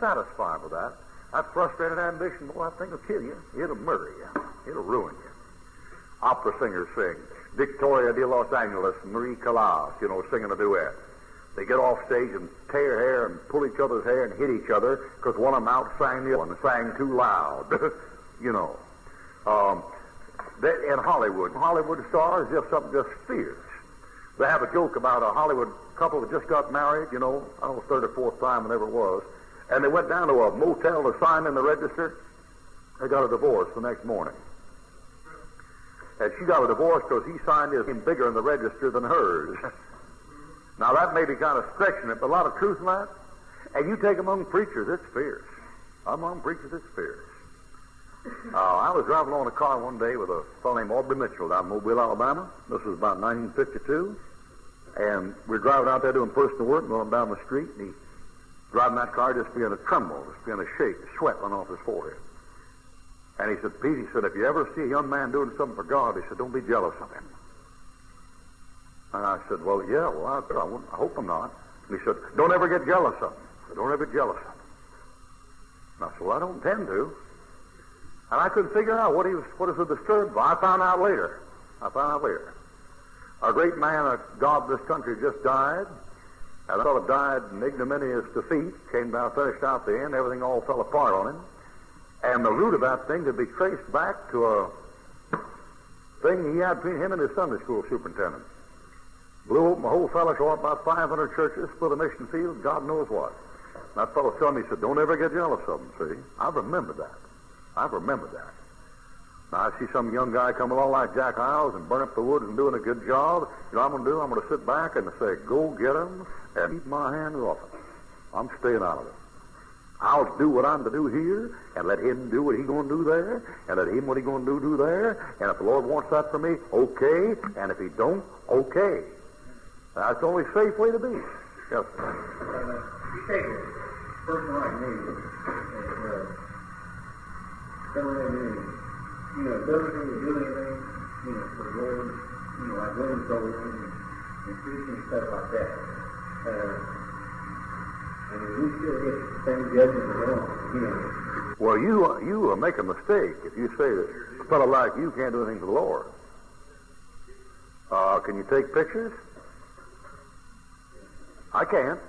satisfied with that. That frustrated ambition, boy, that thing will kill you. It'll murder you. It'll ruin you. Opera singers sing. Victoria de Los Angeles and Marie Callas, singing a duet. They get off stage and tear hair and pull each other's hair and hit each other because one of them outsang the other one, sang too loud. In Hollywood stars just something just fierce. They have a joke about a Hollywood couple that just got married, I don't know, third or fourth time, whenever it was, and they went down to a motel to sign in the register. They got a divorce the next morning. And she got a divorce because he signed his name bigger in the register than hers. Now, that may be kind of stretching it, but a lot of truth in that. And you take among preachers, it's fierce. Among preachers, it's fierce. I was driving along in a car one day with a fellow named Aubrey Mitchell down in Mobile, Alabama. This was about 1952. And we were driving out there doing personal work, going down the street, and he driving that car just began to tremble, just began to shake, sweat went off his forehead. And he said, Pete, he said, if you ever see a young man doing something for God, he said, don't be jealous of him. And I said, well, yeah, I hope I'm not. And he said, don't ever get jealous of him. Said, don't ever get jealous of him. And I said, well, I don't intend to. And I couldn't figure out what he was disturbed by. I found out later. A great man of God in this country just died. And that fellow died in ignominious defeat. Came down, finished out the end. Everything all fell apart on him. And the root of that thing could be traced back to a thing he had between him and his Sunday school superintendent. Blew open the whole fellowship, about 500 churches, split a mission field, God knows what. And that fellow told me, he said, don't ever get jealous of them, see? I've remembered that. Now, I see some young guy come along like Jack Hiles and burn up the woods and doing a good job. You know what I'm going to do? I'm going to sit back and say, go get him and keep my hands off it. I'm staying out of it. I'll do what I'm to do here, and let him do what he's going to do there, and let him what he's going to do there. And if the Lord wants that for me, okay. And if he don't, okay. That's the only safe way to be. Yes, sir. You take a person like me, ability to do anything, for the Lord, like winning souls and preaching stuff like that. We still get the same judgment along, Well, you make a mistake if you say that a fellow like you can't do anything for the Lord. Can you take pictures? I can't.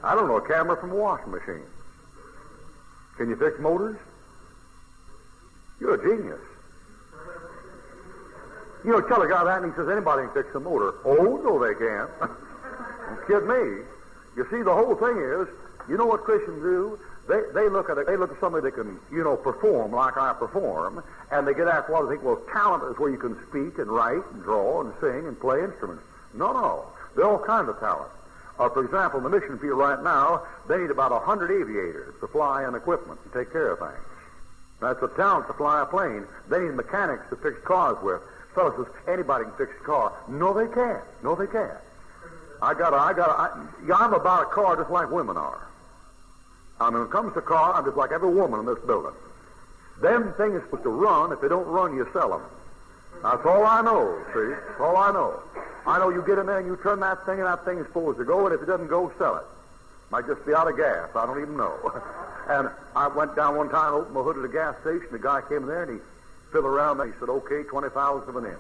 I don't know a camera from a washing machine. Can you fix motors? You're a genius. Tell a guy that and he says, anybody can fix a motor. Oh, no, they can't. Don't kid me. You see, the whole thing is, you know what Christians do? They look at somebody that can, perform like I perform, and they get asked, well, they think, well, talent is where you can speak and write and draw and sing and play instruments. No. There are all kinds of talent. For example, in the mission field right now, they need about 100 aviators to fly in equipment and take care of things. That's a talent to fly a plane. They need mechanics to fix cars with. Fellow says, anybody can fix a car. No, they can't. I'm about a car just like women are. When it comes to car, I'm just like every woman in this building. Them things are supposed to run. If they don't run, you sell them. That's all I know, see? That's all I know. I know you get in there and you turn that thing and that thing is supposed to go, and if it doesn't go, sell it. Might just be out of gas. I don't even know. And I went down one time, opened the hood of the gas station. The guy came in there and he fiddled around there. He said, okay, 20,000 of an inch.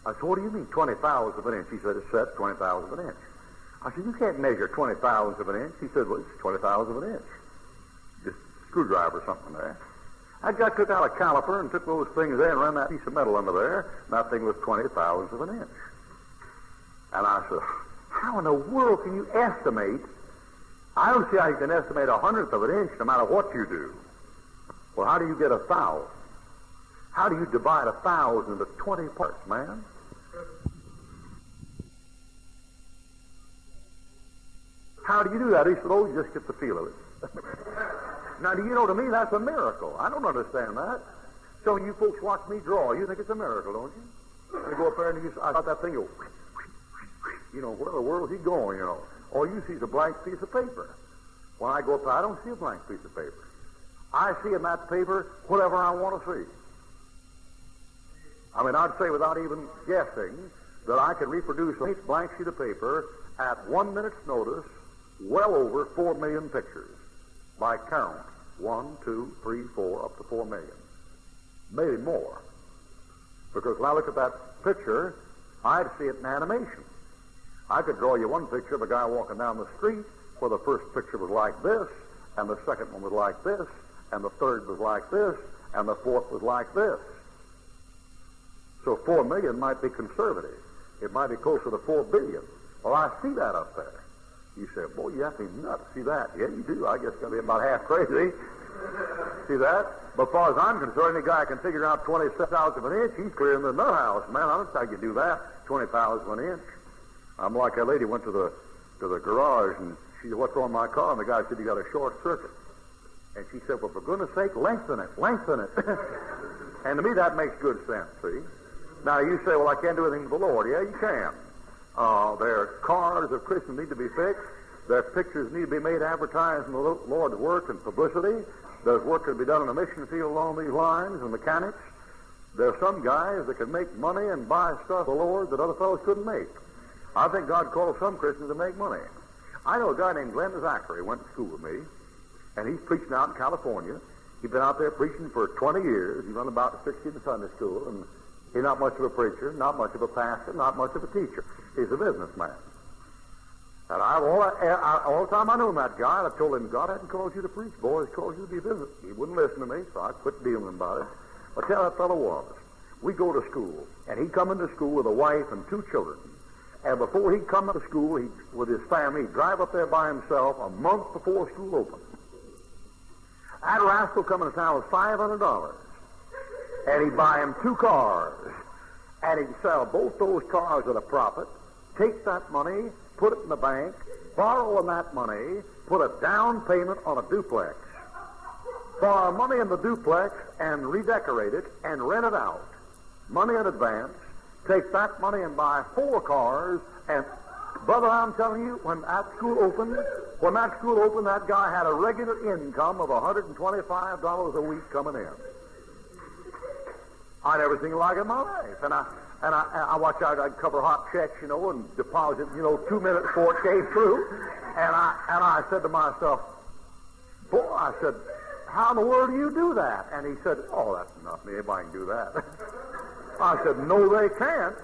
I said, what do you mean 20,000 of an inch? He said, it's set 20,000 of an inch. I said, you can't measure 20,000 of an inch. He said, well, it's 20,000 of an inch. Just a screwdriver or something there. I took out a caliper and took those things there and ran that piece of metal under there, and that thing was 20,000 of an inch. And I said, how in the world can you estimate? I don't see how you can estimate 1/100th of an inch no matter what you do. Well, how do you get 1,000? How do you divide 1,000 into 20 parts, man? How do you do that? He said, oh, you just get the feel of it. Now, do you know, to me, that's a miracle. I don't understand that. So when you folks watch me draw, you think it's a miracle, don't you? And you go up there and I got that thing go, where in the world is he going, All you see is a blank piece of paper. When I go up there, I don't see a blank piece of paper. I see in that paper whatever I want to see. I'd say without even guessing that I can reproduce a blank sheet of paper at 1 minute's notice well over 4 million pictures by count. 1, 2, 3, 4, up to 4 million. Maybe more. Because when I look at that picture, I'd see it in animation. I could draw you one picture of a guy walking down the street where the first picture was like this, and the second one was like this, and the third was like this, and the fourth was like this. So 4 million might be conservative. It might be closer to 4 billion. Well, I see that up there. You say, boy, you have to be nuts to see that. Yeah, you do. I guess it's going to be about half crazy. See that? But as far as I'm concerned, any guy can figure out 20 thousandths of an inch, he's clearing the nut house. Man, I don't think I could do that, 20 thousandths of an inch. I'm like that lady went to the garage, and she said, what's wrong with my car? And the guy said, you got a short circuit. And she said, well, for goodness sake, lengthen it. And to me, that makes good sense, see? Now, you say, well, I can't do anything for the Lord. Yeah, you can. There are cars of Christians need to be fixed. Their pictures need to be made advertising the Lord's work and publicity. There's work that can be done in the mission field along these lines, and mechanics. There are some guys that can make money and buy stuff for the Lord that other fellows couldn't make. I think God called some Christians to make money. I know a guy named Glenn Zachary went to school with me, and he's preaching out in California. He's been out there preaching for 20 years. He run about 60 in Sunday school, and he's not much of a preacher, not much of a pastor, not much of a teacher. He's a businessman. And all the time I knew that guy, I told him, God hadn't called you to preach, boy, he's called you to be business. He wouldn't listen to me, so I quit dealing about it. But tell that fellow was, we go to school, and he'd come into school with a wife and 2 children. And before he'd come to school, with his family, he'd drive up there by himself a month before school opened. That rascal coming to town with $500. And he'd buy him 2 cars. And he'd sell both those cars at a profit, take that money, put it in the bank, borrow on that money, put a down payment on a duplex, borrow money in the duplex and redecorate it and rent it out. Money in advance, take that money and buy 4 cars, and brother, I'm telling you, when that school opened, that guy had a regular income of $125 a week coming in. I never seen it like it in my life. And I watched out, I'd cover hot checks, and deposit, 2 minutes before it came through. And I said to myself, boy, I said, how in the world do you do that? And he said, oh, that's nothing. Anybody can do that. I said, no, they can't.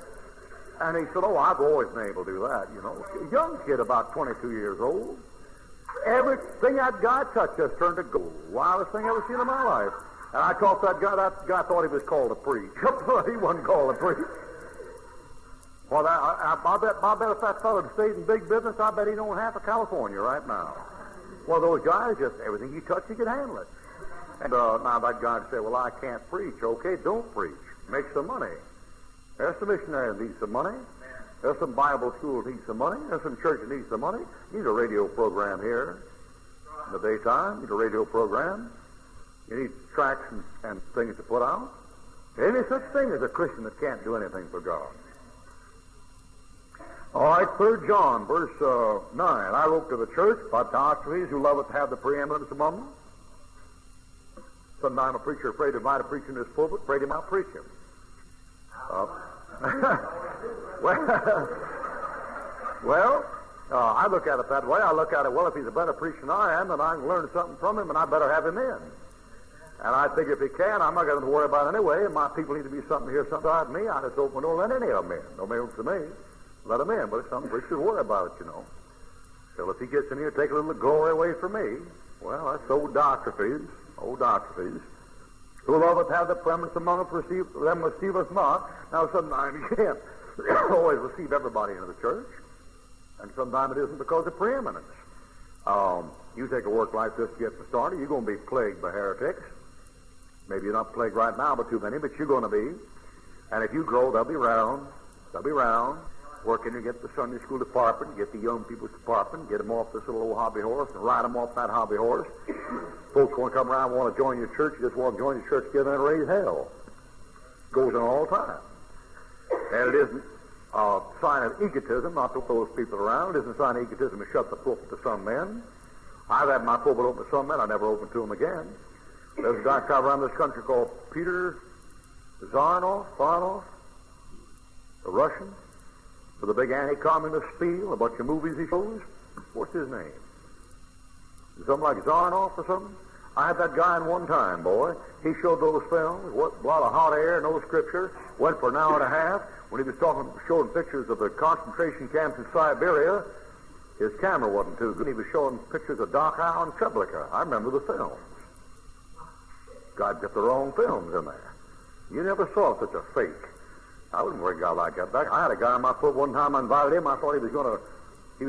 And he said, oh, I've always been able to do that, A young kid, about 22 years old. Everything that guy touched just turned to gold. Wildest thing I ever seen in my life. And I talked to that guy thought he was called to preach. He wasn't called to preach. Well, I bet if that fellow had stayed in big business, I bet he'd own half of California right now. Well, those guys, just everything he touched, he could handle it. And now that guy would say, well, I can't preach. Okay, don't preach. Make some money. There's some missionaries that need some money. There's some Bible schools that need some money. There's some churches that need some money. You need a radio program here in the daytime. You need a radio program. You need tracts and things to put out. Any such thing as a Christian that can't do anything for God. All right, 3 John, verse 9. I wrote to the church, but to Diotrephes, who loveth to have the preeminence among them. Sometime a preacher afraid to invite a preacher in his pulpit, afraid he might preach him. I look at it that way. I look at it, well, if he's a better preacher than I am, then I can learn something from him, and I better have him in. And I think if he can, I'm not going to worry about it anyway. And my people need to be something here, something out of me. I just open the door and let any of them in. Nobody else to me. Let them in. But if some preachers worry about it, So if he gets in here, take a little glory away from me. Well, that's old Diotrephes, who loveth have the preeminence among us, them receive us not. Now, sometimes you can't always receive everybody into the church. And sometimes it isn't because of preeminence. You take a work like this to get started, you're going to be plagued by heretics. Maybe you're not plagued right now by too many, but you're going to be. And if you grow, they'll be round. Working to get the Sunday school department, get the young people's department, get them off this little old hobby horse and ride them off that hobby horse. Folks want to come around and want to join your church. You just want to join your church together and raise hell. Goes on all the time. And it isn't a sign of egotism not to throw those people around. It isn't a sign of egotism to shut the pulpit to some men. I've had my pulpit open to some men. I never opened to them again. There's a guy traveling around this country called Peter Zarnoff, a Russian, with a big anti-communist spiel, a bunch of movies he shows. What's his name? Something like Zarnoff or something? I had that guy in one time, boy. He showed those films, what a lot of hot air, no scripture, went for an hour and a half. When he was showing pictures of the concentration camps in Siberia, his camera wasn't too good. He was showing pictures of Dachau and Treblinka. I remember the films. God got the wrong films in there. You never saw such a fake. I wouldn't worry a guy like that back. I had a guy on my foot one time. I invited him. I thought he was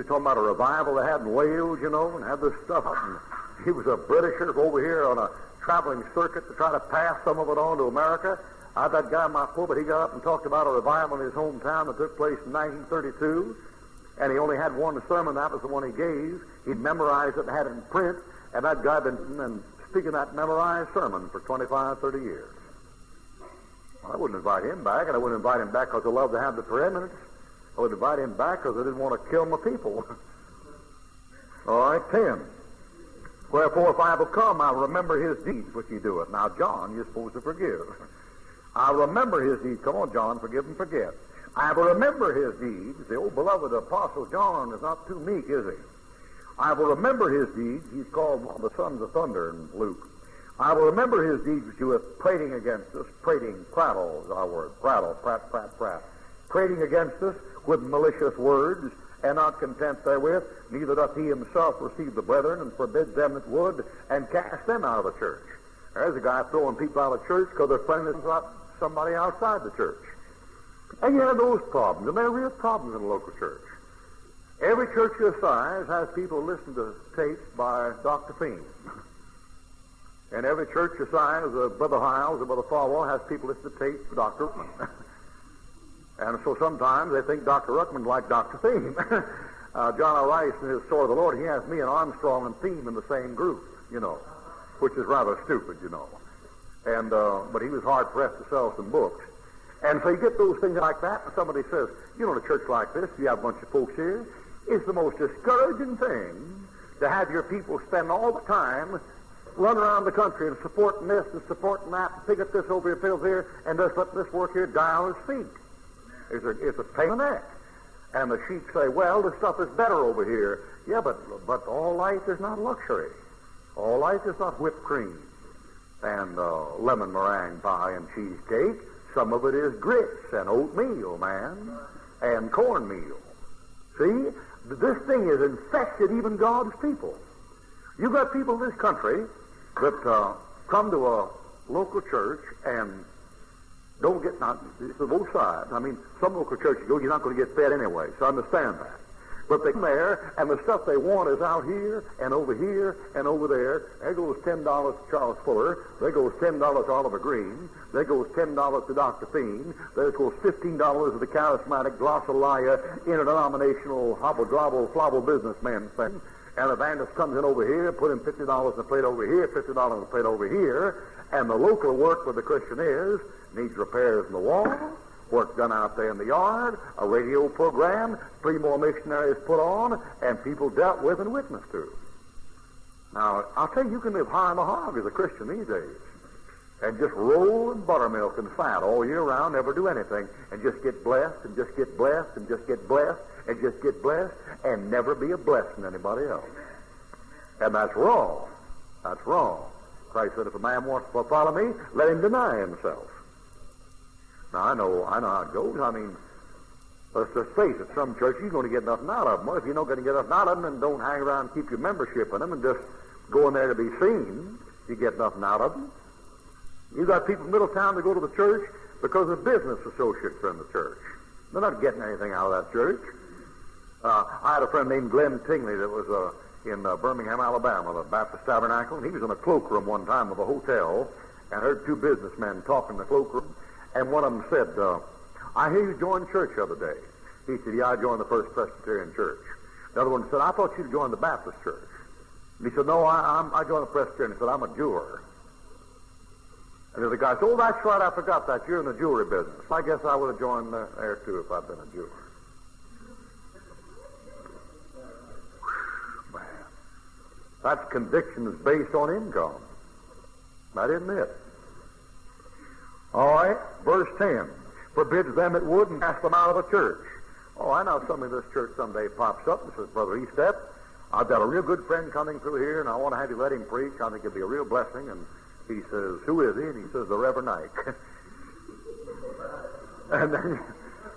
talking about a revival they had in Wales, you know, and had this stuff. And he was a Britisher over here on a traveling circuit to try to pass some of it on to America. I had that guy in my pulpit. He got up and talked about a revival in his hometown that took place in 1932, and he only had one sermon. That was the one he gave. He'd memorized it and had it in print, and that guy had been speaking that memorized sermon for 25, 30 years. I wouldn't invite him back, and I wouldn't invite him back because I love to have the preeminence. I would invite him back because I didn't want to kill my people. All right, 10. Wherefore, if I will come, I'll remember his deeds which he doeth. Now, John, you're supposed to forgive. I'll remember his deeds. Come on, John, forgive and forget. I will remember his deeds. The old beloved Apostle John is not too meek, is he? I will remember his deeds. He's called one of the sons of thunder in Luke. I will remember his deeds which you have prating against us. Prating, prattle is our word. Prattle, prat, prat, prat. Prating against us with malicious words, and not content therewith, neither doth he himself receive the brethren, and forbids them that would, and cast them out of the church. There's a guy throwing people out of church because they're friendly with somebody outside the church. And you have those problems, and they're real problems in a local church. Every church your size has people listen to tapes by Dr. Fiend. And every church your size, Brother Hiles or Brother Falwell, has people listen to tapes by Dr. Ruckman. And so sometimes they think Dr. Ruckman's like Dr. Theme. John R. Rice in his Sword of the Lord, he has me and Armstrong and Theme in the same group, you know, which is rather stupid, you know. And but he was hard-pressed to sell some books. And so you get those things like that, and somebody says, you know, in a church like this, you have a bunch of folks here, it's the most discouraging thing to have your people spend all the time running around the country and supporting this and supporting that, and pick up this over here, pick up here, and just let this work here die on his feet. It's a pain in the neck. And the sheep say, well, the stuff is better over here. Yeah, but all life is not luxury. All life is not whipped cream and lemon meringue pie and cheesecake. Some of it is grits and oatmeal, man, and cornmeal. See, this thing has infected even God's people. You've got people in this country that come to a local church and don't get, not, it's on both sides. I mean, some local churches go, you're not going to get fed anyway, so I understand that. But they come there, and the stuff they want is out here, and over here, and over there. There goes $10 to Charles Fuller. There goes $10 to Oliver Green. There goes $10 to Dr. Fiend. There goes $15 to the charismatic glossolalia, interdenominational, hobble-drobble, businessman thing. And the evangelist comes in over here, put in $50 in the plate over here, $50 in the plate over here, and the local work where the Christian is needs repairs in the wall, work done out there in the yard, a radio program, 3 more missionaries put on, and people dealt with and witnessed to. Now, I'll tell you can live high on the hog as a Christian these days, and just roll in buttermilk and fat all year round, never do anything, and just get blessed, and just get blessed, and just get blessed, and just get blessed, and never be a blessing to anybody else. And that's wrong. That's wrong. Christ said, if a man wants to follow me, let him deny himself. Now, I know how it goes. I mean, let's just face it, some churches you're going to get nothing out of them. Well, if you're not going to get nothing out of them, then don't hang around and keep your membership in them and just go in there to be seen. You get nothing out of them. You got people in Middletown that go to the church because the business associates are in the church. They're not getting anything out of that church. I had a friend named Glenn Tingley that was in Birmingham, Alabama, the Baptist Tabernacle, and he was in a cloakroom one time of a hotel and heard 2 businessmen talking in the cloakroom, and one of them said, I hear you joined church the other day. He said, yeah, I joined the First Presbyterian Church. The other one said, I thought you'd joined the Baptist Church. And he said, no, I joined the Presbyterian. He said, I'm a jeweler. And the other guy said, oh, that's right, I forgot that. You're in the jewelry business. I guess I would have joined there, too, if I'd been a jeweler. Man, that's conviction is based on income. That isn't it. All right, verse 10. Forbids them that would and cast them out of the church. Oh, I know somebody in this church someday pops up and says, Brother Estep, I've got a real good friend coming through here, and I want to have you let him preach. I think it'd be a real blessing. And he says, who is he? And he says, the Reverend Ike. And then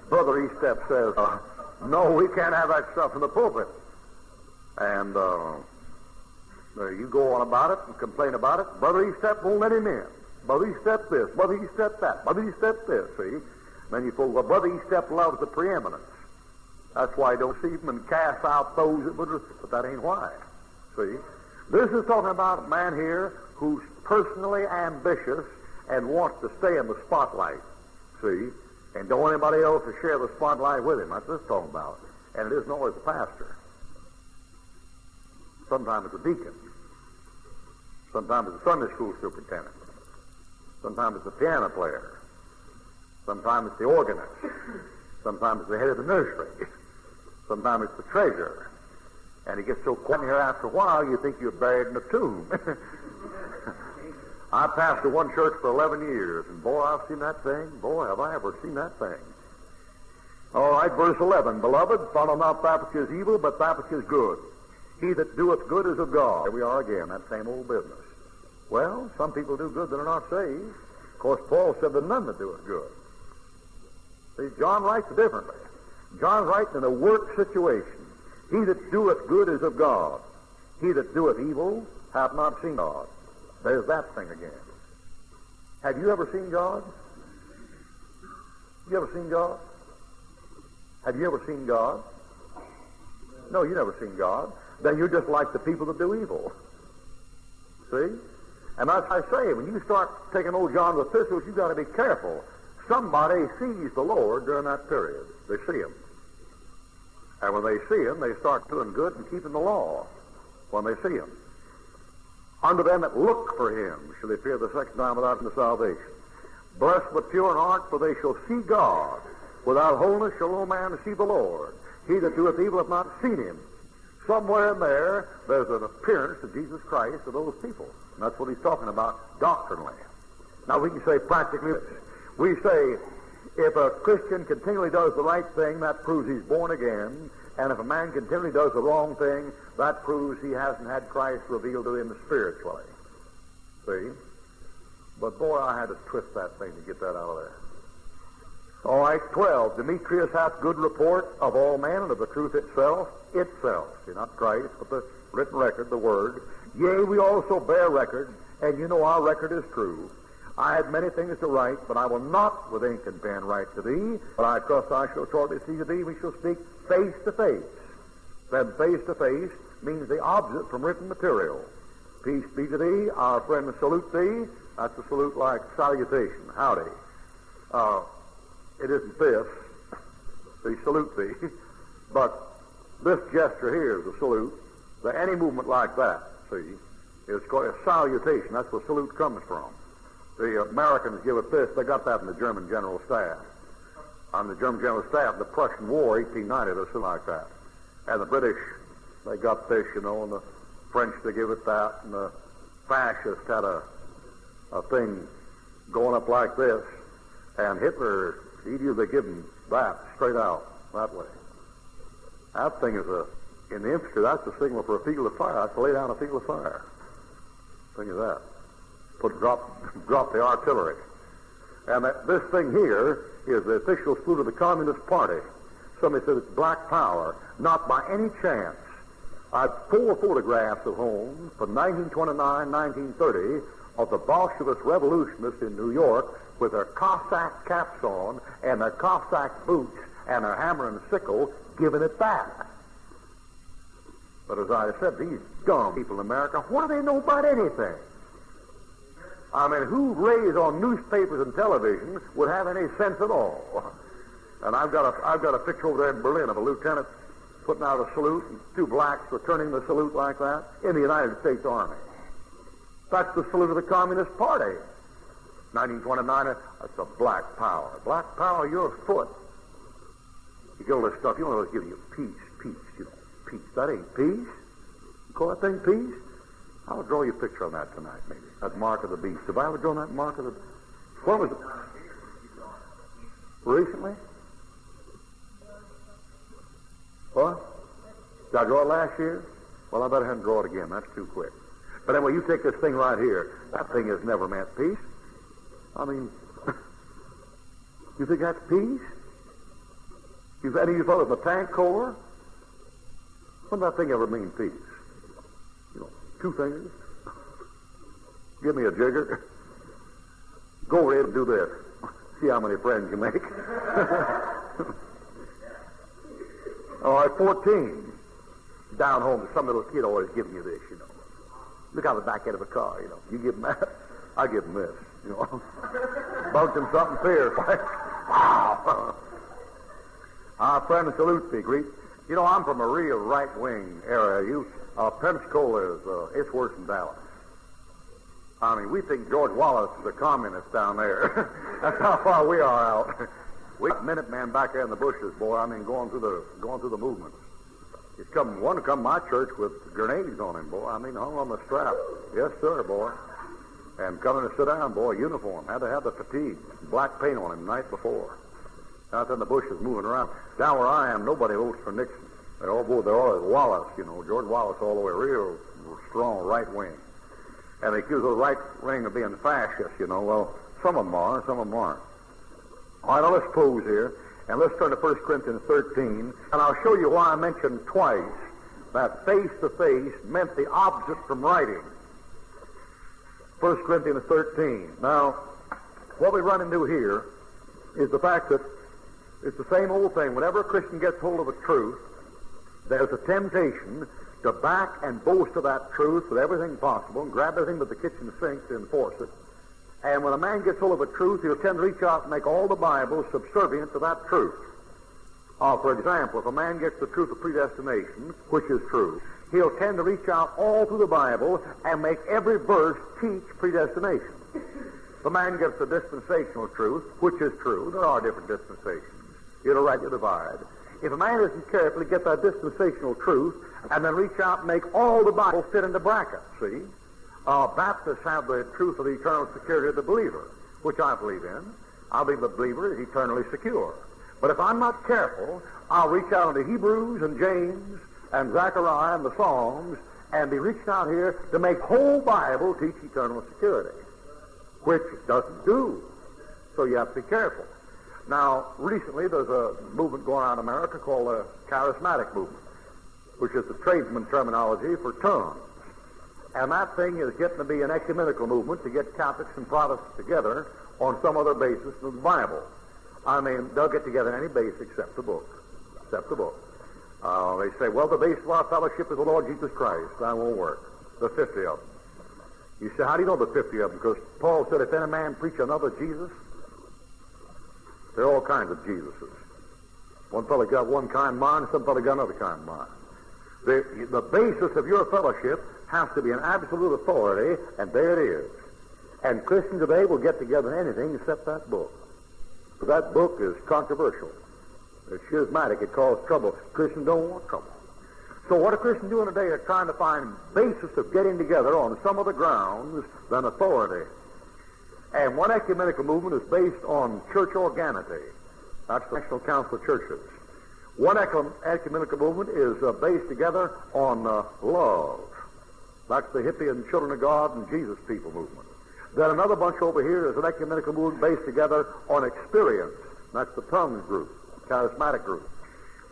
Brother Estep says, no, we can't have that stuff in the pulpit. And you go on about it and complain about it. Brother Estep won't let him in. Brother Estep this, Brother Estep that, Brother Estep this, see? Then you think, well, Brother Estep loves the preeminence. That's why he don't see them and cast out those that would, but that ain't why. See? This is talking about a man here who's personally ambitious and wants to stay in the spotlight. See? And don't want anybody else to share the spotlight with him. That's what it's talking about. And it isn't always the pastor. Sometimes it's a deacon. Sometimes it's a Sunday school superintendent. Sometimes it's the piano player. Sometimes it's the organist. Sometimes it's the head of the nursery. Sometimes it's the treasurer. And he gets so quiet here after a while, you think you're buried in a tomb. I pastored one church for 11 years, and boy, I've seen that thing. Boy, have I ever seen that thing. All right, verse 11. Beloved, follow not that which is evil, but that which is good. He that doeth good is of God. Here we are again, that same old business. Well, some people do good that are not saved. Of course, Paul said that none that doeth good. See, John writes differently. John writes in a work situation. He that doeth good is of God. He that doeth evil hath not seen God. There's that thing again. Have you ever seen God? You ever seen God? Have you ever seen God? No, you never seen God. Then you're just like the people that do evil. See? And as I say, when you start taking old John's epistles, you've got to be careful. Somebody sees the Lord during that period. They see him. And when they see him, they start doing good and keeping the law when they see him. Unto them that look for him shall they fear the second time without the salvation. Blessed the pure in heart, for they shall see God. Without holiness shall no man see the Lord. He that doeth evil hath not seen him. Somewhere in there's an appearance of Jesus Christ to those people. And that's what he's talking about doctrinally. Now we can say practically this. We say, if a Christian continually does the right thing, that proves he's born again. And if a man continually does the wrong thing, that proves he hasn't had Christ revealed to him spiritually. See? But boy, I had to twist that thing to get that out of there. All right, 12. Demetrius hath good report of all men and of the truth itself. See, not Christ, but the written record, the word. Yea, we also bear record, and you know our record is true. I had many things to write, but I will not with ink and pen write to thee. But I trust I shall shortly see thee. We shall speak face to face. Then face to face means the opposite from written material. Peace be to thee. Our friend salute thee. That's a salute like salutation. Howdy. It isn't this. They salute thee. But this gesture here is a salute. Any movement like that, see, is called a salutation. That's where salute comes from. The Americans give it this. They got that in the German General Staff. On the German General Staff, the Prussian War, 1890, or something like that. And the British, they got this, you know, and the French, they give it that. And the fascists had a thing going up like this. And Hitler, he usually give him that straight out, that way. That thing is in the infantry, that's the signal for a field of fire. That's to lay down a field of fire. Think of that. Drop the artillery. And this thing here is the official salute of the Communist Party. Somebody said it's black power. Not by any chance. I have 4 photographs at home from 1929, 1930 of the Bolshevist revolutionists in New York with their Cossack caps on and their Cossack boots and their hammer and sickle giving it back. But as I said, these dumb people in America, what do they know about anything? I mean, who raised on newspapers and television would have any sense at all? And I've got a picture over there in Berlin of a lieutenant putting out a salute and 2 blacks returning the salute like that in the United States Army. That's the salute of the Communist Party. 1929, that's a black power. Black power, your foot. You get all this stuff, you don't know what's giving you peace, you know, peace. That ain't peace. You call that thing peace? I'll draw you a picture on that tonight, maybe. That mark of the beast. Have I ever drawn that mark of the... What was it? Recently? What? Did I draw it last year? Well, I better have to draw it again. That's too quick. But anyway, you take this thing right here. That thing has never meant peace. I mean, you think that's peace? You've any of you fellas in the tank corps? When did that thing ever mean peace? You know, 2 fingers. Give me a jigger. Go over here and do this. See how many friends you make. All right, 14. Down home, some little kid always giving you this, you know. Look out the back end of a car, you know. You give him that, I give him this, you know. Bumped him something fierce. Wow. Our friend, salute thee, Greek. You know, I'm from a real right-wing area. Pensacola it's worse than Dallas. I mean, we think George Wallace is a communist down there. That's how far we are out. We got Minutemen back there in the bushes, boy. I mean, going through the movement. He's one to come to my church with grenades on him, boy. I mean, hung on the strap. Yes, sir, boy. And coming to sit down, boy, uniform. Had to have the fatigue. Black paint on him the night before. Out in the bushes moving around. Down where I am, nobody votes for Nixon. They're all Wallace, you know, George Wallace all the way, real strong right wing. And they accuse the right wing of being fascist, you know. Well, some of them are, some of them aren't. All right, now let's pause here, and let's turn to 1 Corinthians 13, and I'll show you why I mentioned twice that face-to-face meant the opposite from writing. 1 Corinthians 13. Now, what we run into here is the fact that it's the same old thing. Whenever a Christian gets hold of a truth, there's a temptation to back and boast of that truth with everything possible and grab everything but the kitchen sink to enforce it. And when a man gets hold of a truth, he'll tend to reach out and make all the Bible subservient to that truth. For example, if a man gets the truth of predestination, which is true, he'll tend to reach out all through the Bible and make every verse teach predestination. If a man gets the dispensational truth, which is true, there are different dispensations. It'll rightly divide. If a man isn't careful to get that dispensational truth and then reach out and make all the Bible fit into brackets, see? Baptists have the truth of the eternal security of the believer, which I believe in. I believe the believer is eternally secure. But if I'm not careful, I'll reach out into Hebrews and James and Zechariah and the Psalms and be reaching out here to make whole Bible teach eternal security, which it doesn't do. So you have to be careful. Now, recently there's a movement going on in America called the charismatic movement, which is the tradesman terminology for tongues. And that thing is getting to be an ecumenical movement to get Catholics and Protestants together on some other basis than the Bible. I mean, they'll get together on any base except the book. Except the book. They say, well, the base of our fellowship is the Lord Jesus Christ. That won't work. The 50 of them. You say, how do you know the 50 of them? Because Paul said, if any man preach another Jesus, there are all kinds of Jesuses. One fellow got one kind of mind, some fellow got another kind of mind. The basis of your fellowship has to be an absolute authority, and there it is. And Christians today will get together in anything except that book. Because that book is controversial. It's schismatic. It causes trouble. Christians don't want trouble. So what are Christians doing today? They're trying to find basis of getting together on some other grounds than authority. And one ecumenical movement is based on church organity. That's the National Council of Churches. One ecumenical movement is based together on love. That's the hippie and Children of God and Jesus People movement. Then another bunch over here is an ecumenical movement based together on experience. That's the tongues group, charismatic group.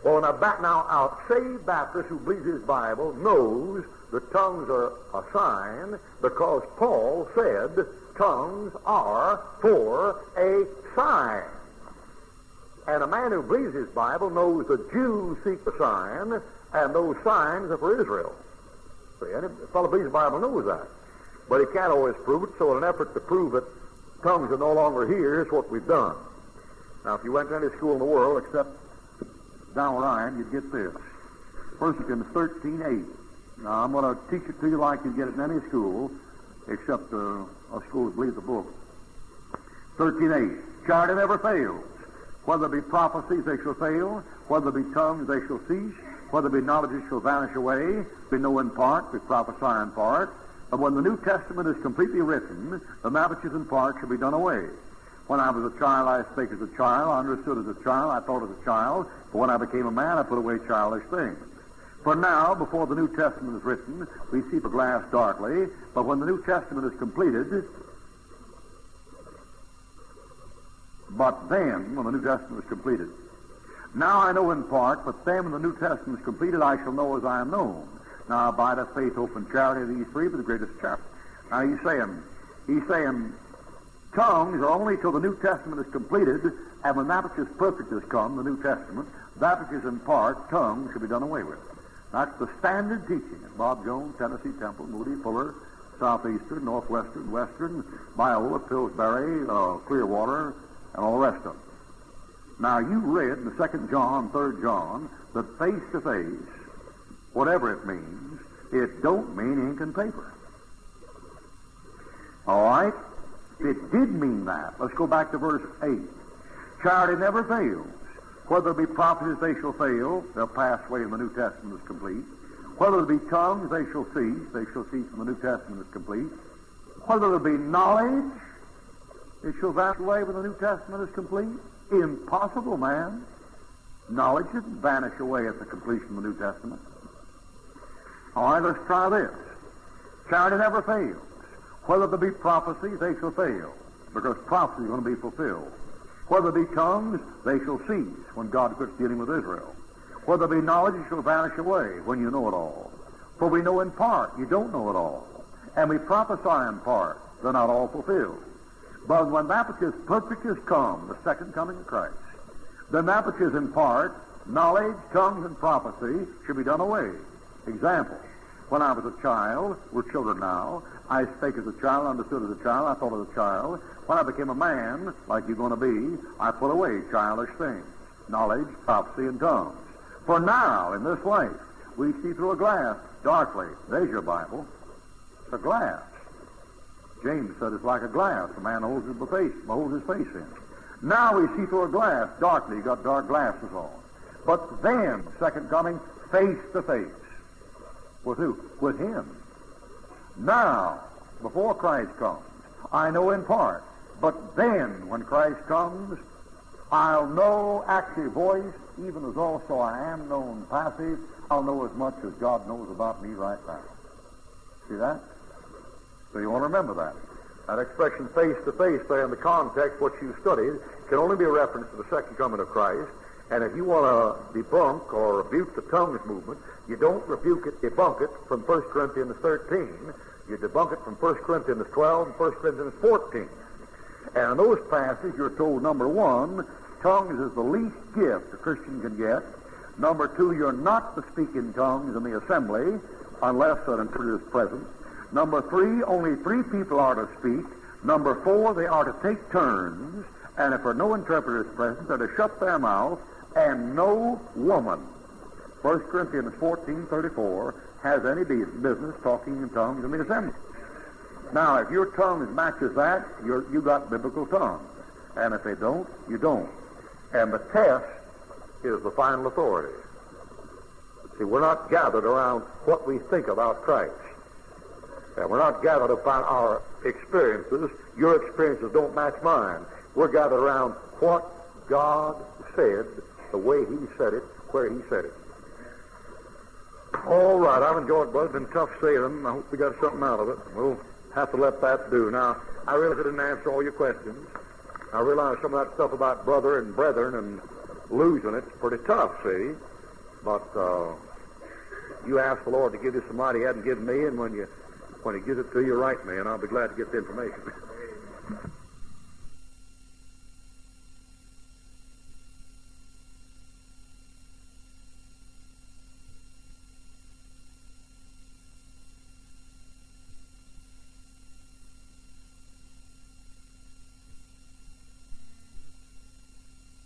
Well, now our saved Baptist who believes his Bible knows the tongues are a sign because Paul said tongues are for a sign. And a man who believes his Bible knows the Jews seek the sign, and those signs are for Israel. See, any fellow who believes the Bible knows that. But he can't always prove it, so in an effort to prove that tongues are no longer here, here's what we've done. Now, if you went to any school in the world except down where I am, you'd get this. 1 Corinthians 13:8. Now, I'm going to teach it to you like you get it in any school, except a school that believes the book. 13:8. Charity never fails. Whether there be prophecies, they shall fail. Whether there be tongues, they shall cease. Whether there be knowledge, it shall vanish away. Be know in part, be prophesy in part. But when the New Testament is completely written, the that which is in part shall be done away. When I was a child, I spake as a child, I understood as a child, I thought as a child. But when I became a man, I put away childish things. For now, before the New Testament is written, we see the glass darkly, but when the New Testament is completed, but then, when the New Testament is completed, now I know in part, but then when the New Testament is completed, I shall know as I am known. Now abideth faith, hope, and charity, these three, but the greatest charity. Now he's saying, tongues are only till the New Testament is completed, and when that which is perfect has come, the New Testament, that which is in part, tongues should be done away with. That's the standard teaching at Bob Jones, Tennessee Temple, Moody, Fuller, Southeastern, Northwestern, Western, Biola, Pillsbury, Clearwater, and all the rest of them. Now, you read in the 2 John, 3 John, that face-to-face, whatever it means, it don't mean ink and paper. All right? It did mean that. Let's go back to verse 8. Charity never fails. Whether it be prophecies, they shall fail. They'll pass away when the New Testament is complete. Whether it be tongues, they shall cease. They shall cease when the New Testament is complete. Whether it be knowledge, it shall vanish away when the New Testament is complete. Impossible, man. Knowledge didn't vanish away at the completion of the New Testament. All right, let's try this. Charity never fails. Whether there be prophecies, they shall fail, because prophecy is going to be fulfilled. Whether there be tongues, they shall cease when God quits dealing with Israel. Whether there be knowledge, it shall vanish away when you know it all. For we know in part, you don't know it all. And we prophesy in part, they're not all fulfilled. But when that which is perfect is come, the second coming of Christ, then that which is in part, knowledge, tongues, and prophecy, should be done away. Example, when I was a child, we're children now, I spake as a child, understood as a child, I thought as a child. When I became a man, like you're going to be, I put away childish things, knowledge, prophecy, and tongues. For now, in this life, we see through a glass, darkly. There's your Bible. It's a glass. James said it's like a glass. A man holds his face in. Now we see through a glass, darkly. You got dark glasses on. But then, second coming, face to face. With who? With him. Now, before Christ comes, I know in part. But then, when Christ comes, I'll know active voice, even as also I am known passive. I'll know as much as God knows about me right now. See that? So you want to remember that. That expression face to face there in the context, what you studied, can only be a reference to the second coming of Christ. And if you want to debunk or rebuke the tongues movement, you don't debunk it from 1 Corinthians 13. You debunk it from 1 Corinthians 12 and 1 Corinthians 14. And in those passages, you're told, number one, tongues is the least gift a Christian can get. Number two, you're not to speak in tongues in the assembly unless an interpreter is present. Number three, only 3 people are to speak. Number 4, they are to take turns. And if there are no interpreters present, they're to shut their mouth, and no woman, 1 Corinthians 14:34, has any business talking in tongues in the assembly. Now, if your tongue matches that, you got biblical tongues. And if they don't, you don't. And the test is the final authority. See, we're not gathered around what we think about Christ. And we're not gathered upon our experiences. Your experiences don't match mine. We're gathered around what God said, the way He said it, where He said it. All right, I've enjoyed it, brother. It's been tough sailing. I hope we got something out of it. We'll have to let that do. Now, I realize I didn't answer all your questions. I realize some of that stuff about brother and brethren and losing it's pretty tough, see? But you asked the Lord to give you somebody He hadn't given me, and when He gives it to you, write me, and I'll be glad to get the information.